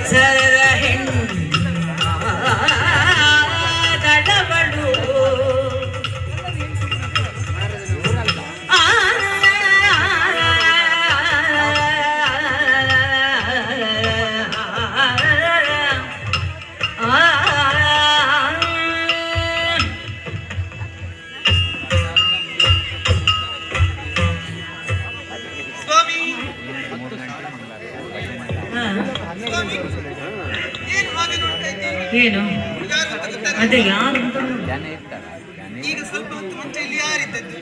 ಸರ ದಡಬಡು ಏನು ಅದೇ ಯಾರು ಈಗ ಸ್ವಲ್ಪ ಹೊತ್ತು ಮುಂಚೆ ಇಲ್ಲಿ ಯಾರಿದ್ದದ್ದು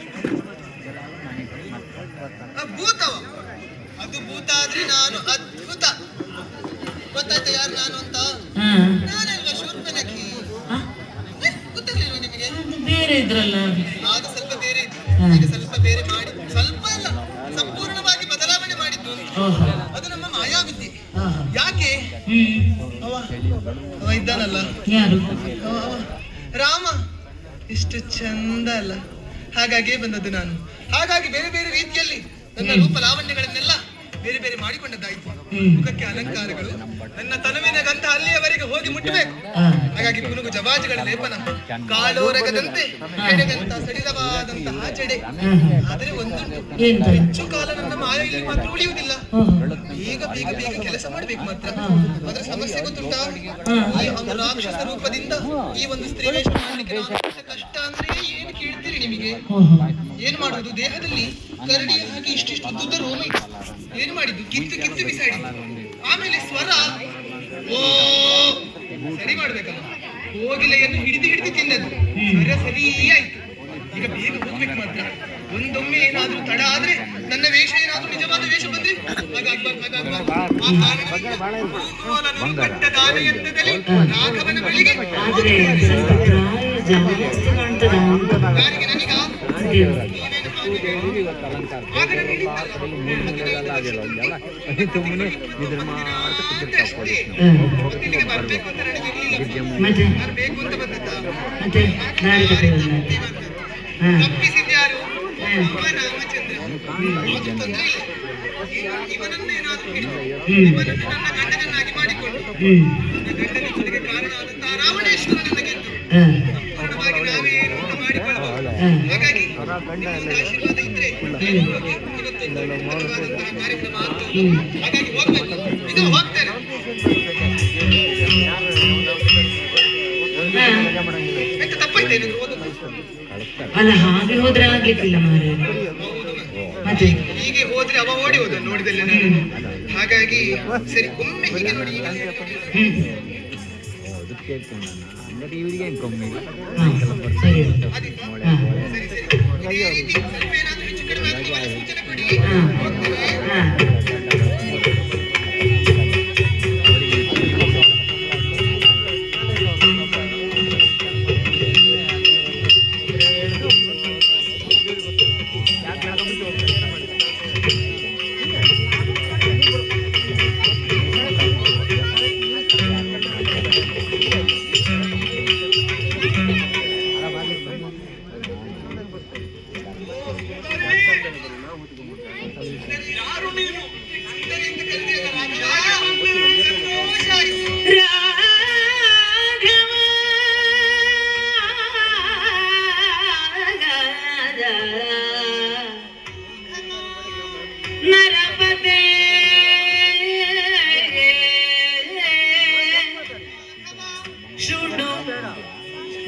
ಭೂತವ ಅದು ಭೂತ ಆದ್ರೆ ನಾನು ಅದ್ಭುತ ಗೊತ್ತಾಯ್ತಾ ಯಾರು ನಾನು ಅಂತ ನಾನಲ್ವಾ ಶೂರ್ಪನಖಿ ಗೊತ್ತಾಗ್ಲಿಲ್ವ ನಿಮಗೆ ಬೇರೆ ಇದ್ರಲ್ಲ ಆಗ ಸ್ವಲ್ಪ ಬೇರೆ ಇತ್ತು ಈಗ ಸ್ವಲ್ಪ ಬೇರೆ ಮಾಡಿ ಸ್ವಲ್ಪ ಅಲ್ಲ ಸಂಪೂರ್ಣವಾಗಿ ಬದಲಾವಣೆ ಮಾಡಿದ್ದು ಅದು ನಮ್ಮ ಮಾಯಾವಿದ್ಯೆ ಯಾಕೆ ಅವ ಇದ್ದಾನಲ್ಲ ಯಾರು ರಾಮ ಎಷ್ಟು ಚಂದ ಅಲ್ಲ ಹಾಗಾಗಿಯೇ ಬಂದದ್ದು ನಾನು ಹಾಗಾಗಿ ಬೇರೆ ಬೇರೆ ರೀತಿಯಲ್ಲಿ ನನ್ನ ರೂಪ ಲಾವಣ್ಯಗಳನ್ನೆಲ್ಲ ಬೇರೆ ಬೇರೆ ಮಾಡಿಕೊಂಡದ್ದಾಯ್ತು ಮುಖಕ್ಕೆ ಅಲಂಕಾರಗಳು ನನ್ನ ತನುವಿನ ಗಂಧ ಅಲ್ಲಿಯವರೆಗೆ ಹೋಗಿ ಮುಟ್ಟಬೇಕು ಹಾಗಾಗಿ ಪುನುಗು ಜವಾಜುಗಳ ಲೇಪನ ಕಾಳೋರಗದಂತೆ ಎಡೆಗಂತ ಸಡಿಲವಾದಂತಹ ಜಡೆ ಆದರೆ ಒಂದು ಹೆಚ್ಚು ಕಾಲ ನನ್ನ ಮಾಯ ಇಲ್ಲಿ ಮಾತ್ರ ಉಳಿಯುವುದಿಲ್ಲ ಬೇಗ ಬೇಗ ಬೇಗ ಕೆಲಸ ಮಾಡ್ಬೇಕು ಮಾತ್ರ ಅದರ ಸಮಸ್ಯೆ ಗೊತ್ತುಂಟಾ ಈ ಒಂದು ರಾಕ್ಷಸ ರೂಪದಿಂದ ಈ ಒಂದು ಸ್ತ್ರೀ ವೇಷ ಮಾಡಲಿಕ್ಕೆ ಕಷ್ಟ ಅಂದ್ರೆ ಏನು ಕೇಳ್ತೀರಿ ನಿಮಗೆ ಏನ್ ಮಾಡುವುದು ದೇಹದಲ್ಲಿ ಕರಡಿ ಹಾಗೆ ಇಷ್ಟಿಷ್ಟು ಉದ್ದ ರೋಮ ಏನು ಮಾಡಿದ್ದು ಕಿತ್ತು ಕಿತ್ತು ಬಿಸಾಡಿದ್ದು ಆಮೇಲೆ ಸ್ವರ ಓ ಸರಿ ಮಾಡ್ಬೇಕಲ್ಲ ಹೋಗಿಲೆಯನ್ನು ಹಿಡಿದು ಹಿಡಿದು ತಿನ್ನದು ಸ್ವರ ಸರಿ ಆಯ್ತು ಈಗ ಬೇಗ ಹೋಗ್ಬೇಕು ಮಾತ್ರ ಒಂದೊಮ್ಮೆ ಏನಾದ್ರೂ ತಡ ಆದ್ರೆ ನನ್ನ ವೇಷ ಏನಾದ್ರೂ ನಿಜವಾದ ವೇಷ ಬಂದ್ರೆ ರಾಘವನ ಬಳಿಗೆ ಯಾರಿಗೆ ನನಗ ಬರ್ಬೇಕು ಅಂತ ತಪ್ಪಿಸಿದ್ಯಾರು ರಾಮಚಂದ್ರ ತೊಂದರೆ ಇಲ್ಲ ಇವನನ್ನೇನಾದ್ರೂ ಇವನನ್ನು ನನ್ನ ಗಂಡನನ್ನಾಗಿ ಮಾಡಿಕೊಂಡು ನನ್ನ ಗಂಡನಿಗೆ ಕಾರಣ ಆದಂತಹ ರಾವಣೇಶ್ವರನನ್ನ ಗೆದ್ದು ಪೂರ್ಣವಾಗಿ ನಾವೇ ಏನು ಊಟ ಮಾಡಿಕೊಳ್ಳಬಹುದು ಹಾಗಾಗಿ ಆಶೀರ್ವಾದ ಇದ್ರೆ ಇವತ್ತೊಂದು ಕಾರ್ಯಕ್ರಮ ಆಗ್ತದೆ ಹಾಗಾಗಿ ಹೋಗ್ಬೇಕು ಇದು ಹೋಗ್ತೇನೆ ಎಂತ ತಪ್ಪಾಯ್ತೇನೆ ಅಲ್ಲ ಹಾಗೆ ಹೋದ್ರೆ ಆಗ್ಲಿಕ್ಕಿಲ್ಲ ಮಾರ್ರೆ ಮತ್ತೆ ಹೀಗೆ ಹೋದ್ರೆ ಅವ ಓಡಿ ಹೋದ ನೋಡಿದಲ್ಲಿ ನಾನು ಹಾಗಾಗಿ ಸರಿ ಒಮ್ಮೆ ಹೀಗೆ ನೋಡಿ ಇದೇ ರೀತಿ ಸ್ವಲ್ಪ ಏನಾದ್ರೂ ಹೆಚ್ಚು ಕಡಿಮೆ ಆದ್ರೆ ಸೂಚನೆ ಕೊಡಿ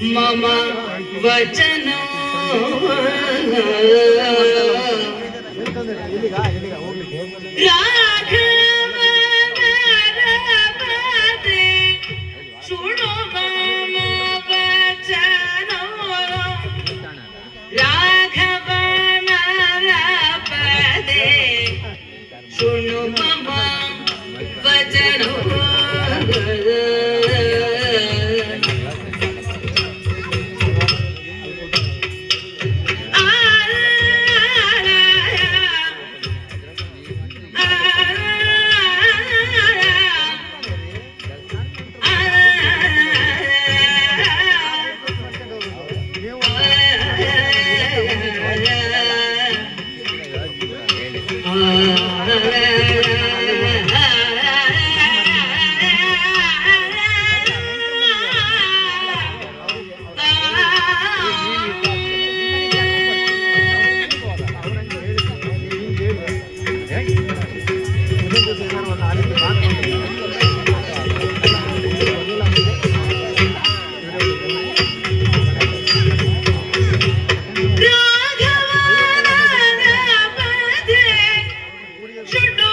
मम वचन राघव नरपते सुनो मम वचन राघव नरपते सुनो मम वचन ಶೃಣು